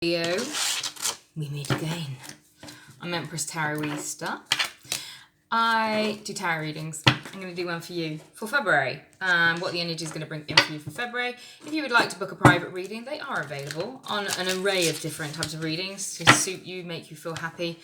Leo, we meet again. I'm Empress Taroista. I do tarot readings. I'm going to do one for you for February. What the energy is going to bring in for you for February. If you would like to book a private reading, they are available on an array of different types of readings to suit you, make you feel happy.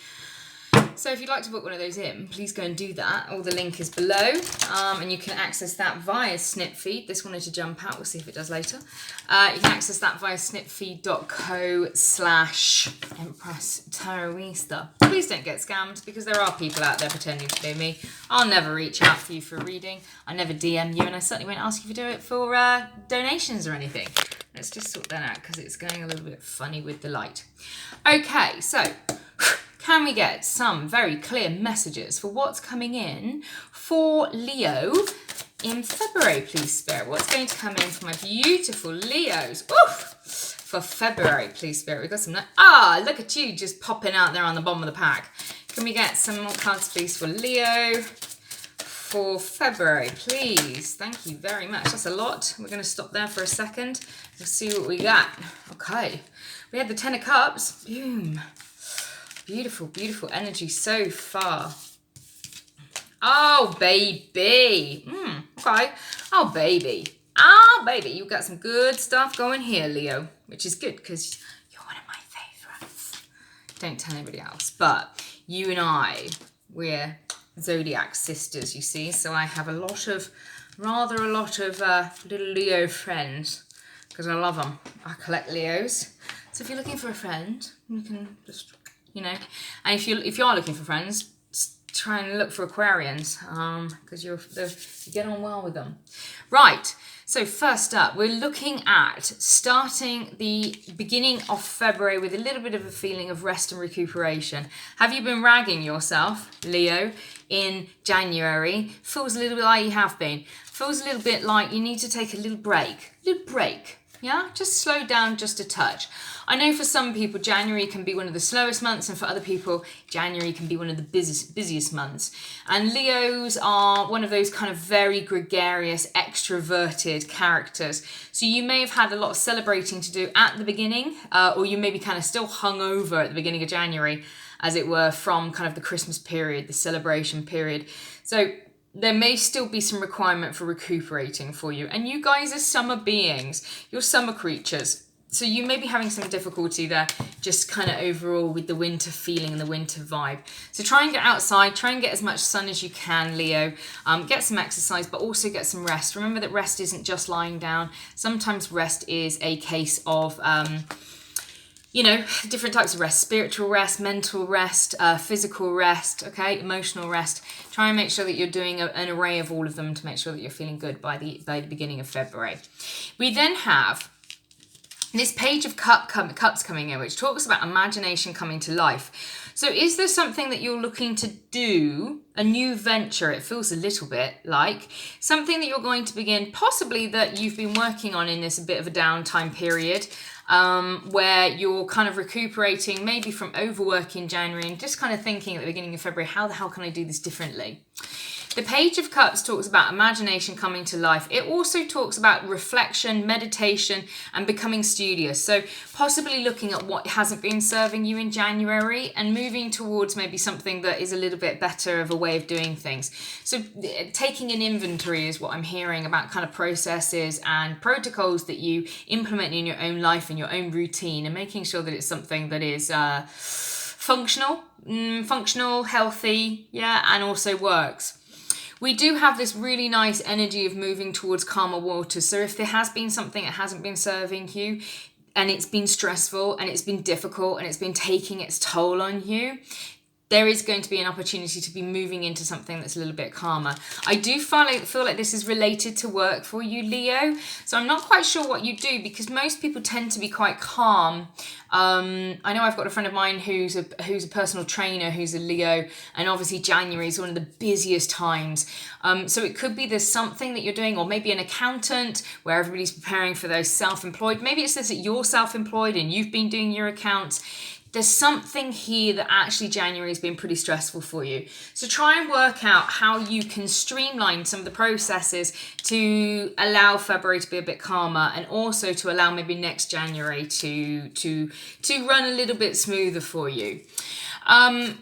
So if you'd like to book one of those in, please go and do that. All the link is below, and you can access that via Snipfeed. This wanted to jump out. We'll see if it does later. You can access that via snipfeed.co/Empress Taroista. Please don't get scammed, because there are people out there pretending to be me. I'll never reach out for you for a reading. I never DM you, and I certainly won't ask you to do it for donations or anything. Let's just sort that out, because it's going a little bit funny with the light. Okay, so can we get some very clear messages for what's coming in for Leo in February, please, Spirit? What's going to come in for my beautiful Leos? Oof! For February, please, Spirit. We've got some... look at you just popping out there on the bottom of the pack. Can we get some more cards, please, for Leo for February, please? Thank you very much. That's a lot. We're going to stop there for a second. We'll see what we got. Okay. We had the Ten of Cups. Boom. Beautiful, beautiful energy so far. Oh, baby. Okay. Oh, baby. Oh, baby. You've got some good stuff going here, Leo, which is good because you're one of my favourites. Don't tell anybody else. But you and I, we're Zodiac sisters, you see. So I have rather a lot of little Leo friends because I love them. I collect Leos. So if you're looking for a friend, you can just... and if you are looking for friends, try and look for Aquarians, because you get on well with them. Right. So first up, we're looking at starting the beginning of February with a little bit of a feeling of rest and recuperation. Have you been ragging yourself, Leo, in January? Feels a little bit like you have been. Feels a little bit like you need to take a little break. Yeah, just slow down just a touch. I know for some people, January can be one of the slowest months, and for other people, January can be one of the busiest months. And Leos are one of those kind of very gregarious, extroverted characters. So you may have had a lot of celebrating to do at the beginning, or you may be kind of still hungover at the beginning of January, as it were, from kind of the Christmas period, the celebration period. So there may still be some requirement for recuperating for you. And you guys are summer beings. You're summer creatures. So you may be having some difficulty there, just kind of overall with the winter feeling and the winter vibe. So try and get outside, try and get as much sun as you can, Leo. Get some exercise, but also get some rest. Remember that rest isn't just lying down. Sometimes rest is a case of... different types of rest: spiritual rest, mental rest, physical rest, okay, emotional rest. Try and make sure that you're doing an array of all of them to make sure that you're feeling good by the beginning of February. We then have this Page of Cups coming in, which talks about imagination coming to life. So is there something that you're looking to do, a new venture? It feels a little bit like something that you're going to begin, possibly that you've been working on in this a bit of a downtime period, where you're kind of recuperating maybe from overwork in January and just kind of thinking at the beginning of February, how the hell can I do this differently? The Page of Cups talks about imagination coming to life. It also talks about reflection, meditation, and becoming studious. So possibly looking at what hasn't been serving you in January and moving towards maybe something that is a little bit better of a way of doing things. So taking an inventory is what I'm hearing about, kind of processes and protocols that you implement in your own life and your own routine, and making sure that it's something that is functional, healthy, and also works. We do have this really nice energy of moving towards calmer waters. So if there has been something that hasn't been serving you, and it's been stressful and it's been difficult and it's been taking its toll on you, there is going to be an opportunity to be moving into something that's a little bit calmer. I do feel like this is related to work for you, Leo. So I'm not quite sure what you do, because most people tend to be quite calm. I know I've got a friend of mine who's a personal trainer, who's a Leo, and obviously January is one of the busiest times. So it could be there's something that you're doing, or maybe an accountant where everybody's preparing for those self-employed. Maybe it says that you're self-employed and you've been doing your accounts. there's something here that actually January has been pretty stressful for you. So try and work out how you can streamline some of the processes to allow February to be a bit calmer, and also to allow maybe next January to run a little bit smoother for you.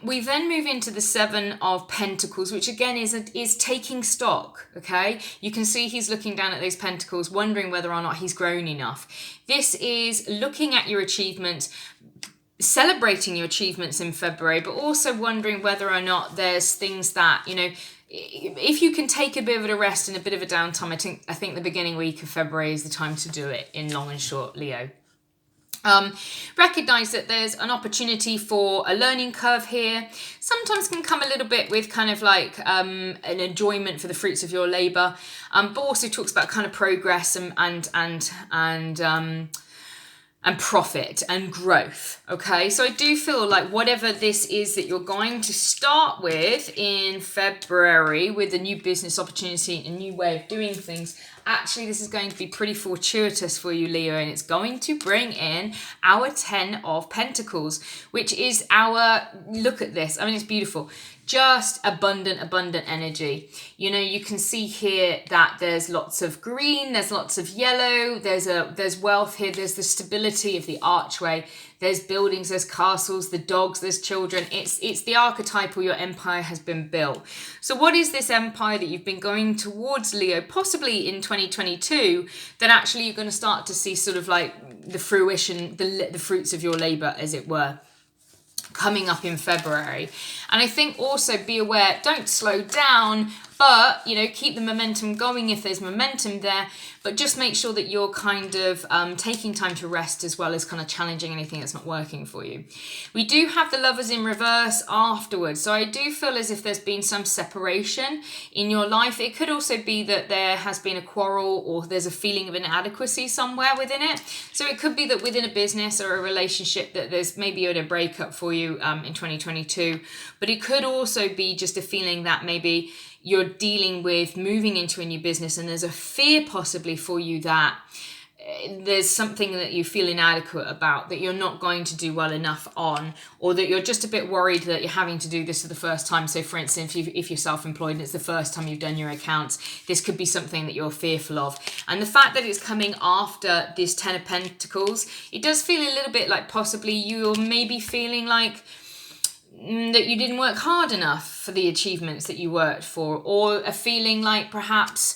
We then move into the Seven of Pentacles, which again is taking stock, okay? You can see he's looking down at those pentacles, wondering whether or not he's grown enough. This is looking at your achievements, celebrating your achievements in February, but also wondering whether or not there's things that, you know, if you can take a bit of a rest and a bit of a downtime, I think the beginning week of February is the time to do it, in long and short, Leo. Recognize that there's an opportunity for a learning curve here. Sometimes can come a little bit with kind of like an enjoyment for the fruits of your labor, but also talks about kind of progress and profit and growth. Okay, so I do feel like whatever this is that you're going to start with in February with a new business opportunity, a new way of doing things, actually this is going to be pretty fortuitous for you, Leo, and it's going to bring in our 10 of Pentacles, which is our, look at this, I mean, it's beautiful. Just abundant energy. You know, you can see here that there's lots of green, there's lots of yellow, there's wealth here, there's the stability of the archway, there's buildings, there's castles, the dogs, there's children. It's the archetypal your empire has been built. So what is this empire that you've been going towards, Leo, possibly in 2022, that actually you're going to start to see sort of like the fruition, the fruits of your labor, as it were, coming up in February. And I think also be aware, don't slow down, but, you know, keep the momentum going if there's momentum there, but just make sure that you're kind of taking time to rest, as well as kind of challenging anything that's not working for you. We do have the Lovers in reverse afterwards. So I do feel as if there's been some separation in your life. It could also be that there has been a quarrel, or there's a feeling of inadequacy somewhere within it. So it could be that within a business or a relationship that there's maybe a breakup for you in 2022, but it could also be just a feeling that maybe you're dealing with moving into a new business, and there's a fear possibly for you that there's something that you feel inadequate about, that you're not going to do well enough on, or that you're just a bit worried that you're having to do this for the first time. So for instance, if you're self-employed and it's the first time you've done your accounts, this could be something that you're fearful of. And the fact that it's coming after this 10 of Pentacles, it does feel a little bit like possibly you're maybe feeling like that you didn't work hard enough for the achievements that you worked for, or a feeling like perhaps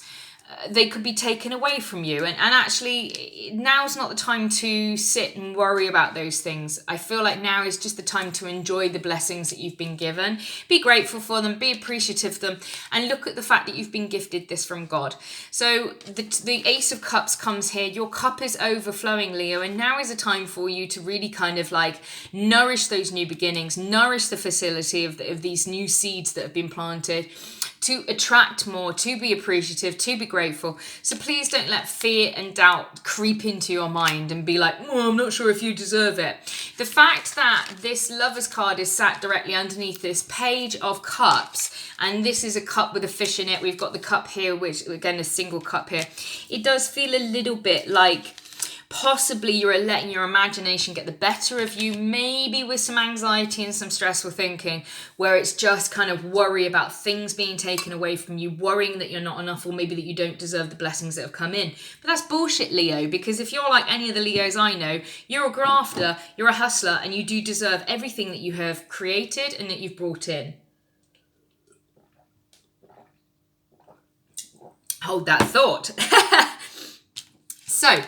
they could be taken away from you. And actually, now's not the time to sit and worry about those things. I feel like now is just the time to enjoy the blessings that you've been given. Be grateful for them, be appreciative of them, and look at the fact that you've been gifted this from God. So the Ace of Cups comes here. Your cup is overflowing, Leo, and now is a time for you to really kind of like nourish those new beginnings, nourish the facility of these new seeds that have been planted, to attract more, to be appreciative, to be grateful. So please don't let fear and doubt creep into your mind and be like, oh, I'm not sure if you deserve it. The fact that this Lover's card is sat directly underneath this Page of Cups, and this is a cup with a fish in it. We've got the cup here, which again, a single cup here. It does feel a little bit like possibly you're letting your imagination get the better of you, maybe with some anxiety and some stressful thinking, where it's just kind of worry about things being taken away from you, worrying that you're not enough, or maybe that you don't deserve the blessings that have come in. But that's bullshit, Leo, because if you're like any of the Leos I know, you're a grafter, you're a hustler, and you do deserve everything that you have created and that you've brought in. Hold that thought. So,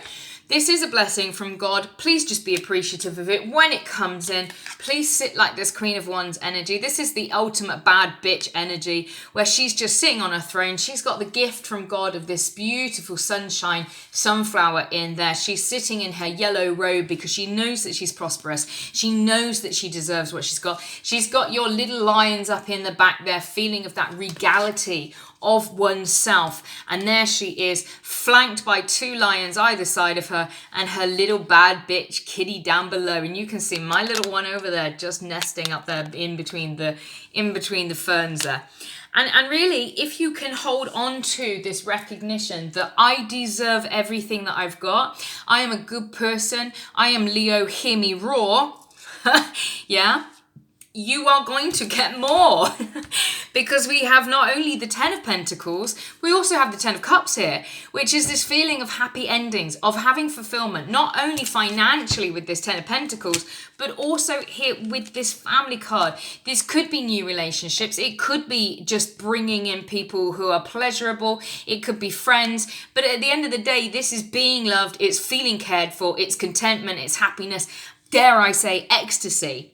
this is a blessing from God. Please just be appreciative of it when it comes in. Please sit like this Queen of Wands energy. This is the ultimate bad bitch energy, where she's just sitting on her throne. She's got the gift from God of this beautiful sunshine sunflower in there. She's sitting in her yellow robe because she knows that she's prosperous. She knows that she deserves what she's got. She's got your little lions up in the back there, feeling of that regality of oneself, and there she is, flanked by two lions either side of her, and her little bad bitch kitty down below. And you can see my little one over there just nesting up there in between the ferns there. And really, if you can hold on to this recognition that I deserve everything that I've got, I am a good person, I am Leo, hear me roar, yeah, you are going to get more because we have not only the 10 of Pentacles, we also have the 10 of Cups here, which is this feeling of happy endings, of having fulfillment, not only financially with this 10 of Pentacles, but also here with this family card. This could be new relationships. It could be just bringing in people who are pleasurable. It could be friends. But at the end of the day, this is being loved. It's feeling cared for. It's contentment. It's happiness. Dare I say, ecstasy.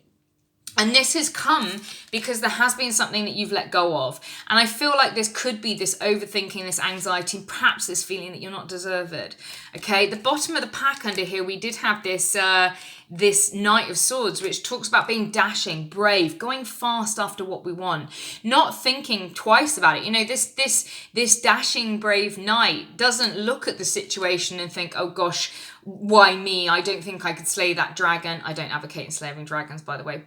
And this has come because there has been something that you've let go of. And I feel like this could be this overthinking, this anxiety, perhaps this feeling that you're not deserved. Okay, the bottom of the pack under here, we did have this this Knight of Swords, which talks about being dashing, brave, going fast after what we want, not thinking twice about it. You know, this dashing, brave knight doesn't look at the situation and think, oh gosh, why me? I don't think I could slay that dragon. I don't advocate slaying dragons, by the way,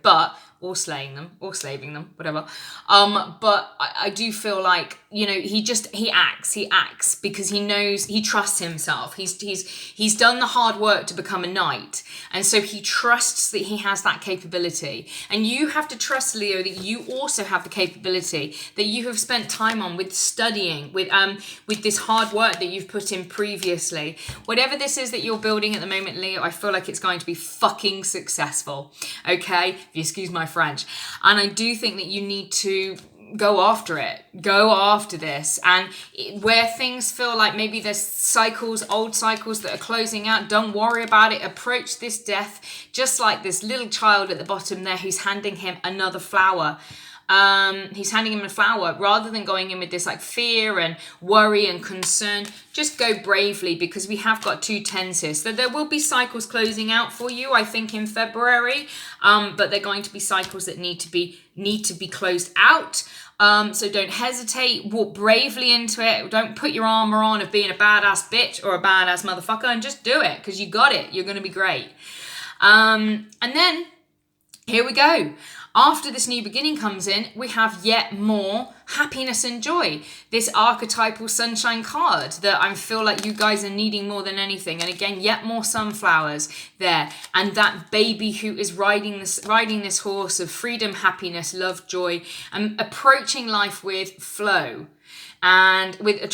or slaying them, or slaving them, whatever. But I do feel like, you know, he acts because he knows, he trusts himself. He's done the hard work to become a knight. And so he trusts that he has that capability. And you have to trust, Leo, that you also have the capability that you have spent time on with studying, with this hard work that you've put in previously. Whatever this is that you're building at the moment, Leo, I feel like it's going to be fucking successful. Okay? If you excuse my French. And I do think that you need to go after it, go after this. And where things feel like maybe there's cycles, old cycles that are closing out, don't worry about it. Approach this death just like this little child at the bottom there who's handing him another flower. He's handing him a flower rather than going in with this like fear and worry and concern. Just go bravely, because we have got 2 tens here. So there will be cycles closing out for you, I think, in February. But they're going to be cycles that need to be closed out. So don't hesitate, walk bravely into it. Don't put your armor on of being a badass bitch or a badass motherfucker, and just do it, because you got it. You're going to be great. And then here we go. After this new beginning comes in, we have yet more happiness and joy. This archetypal sunshine card that I feel like you guys are needing more than anything. And again, yet more sunflowers there. And that baby who is riding this horse of freedom, happiness, love, joy, and approaching life with flow. And with a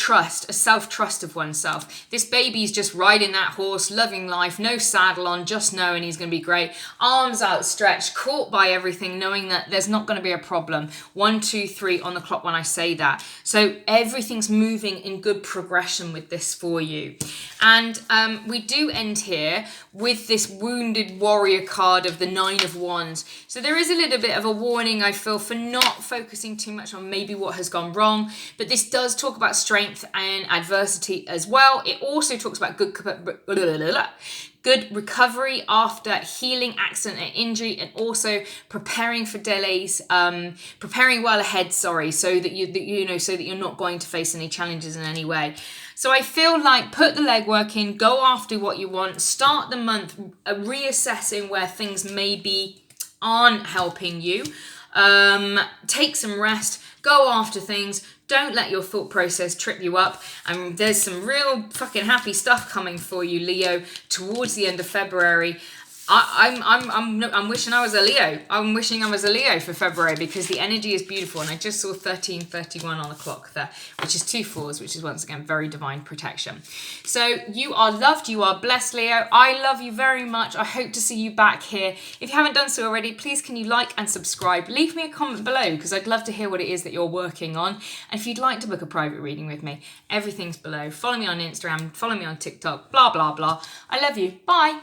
self-trust of oneself. This baby's just riding that horse, loving life, no saddle on, just knowing he's going to be great. Arms outstretched, caught by everything, knowing that there's not going to be a problem. 1, 2, 3 on the clock when I say that. So everything's moving in good progression with this for you. And we do end here with this wounded warrior card of the 9 of Wands. So there is a little bit of a warning, I feel, for not focusing too much on maybe what has gone wrong. But this does talk about strength and adversity as well. It also talks about good recovery after healing, accident and injury, and also preparing for delays, preparing well ahead, so that you're not going to face any challenges in any way. So I feel like put the legwork in, go after what you want, start the month reassessing where things maybe aren't helping you. Take some rest, go after things. Don't let your thought process trip you up. And there's some real fucking happy stuff coming for you, Leo, towards the end of February. I'm wishing I was a Leo. I'm wishing I was a Leo for February, because the energy is beautiful. And I just saw 13:31 on the clock there, which is 2 4s, which is once again very divine protection. So you are loved. You are blessed, Leo. I love you very much. I hope to see you back here. If you haven't done so already, please can you like and subscribe? Leave me a comment below, because I'd love to hear what it is that you're working on. And if you'd like to book a private reading with me, everything's below. Follow me on Instagram. Follow me on TikTok. Blah, blah, blah. I love you. Bye.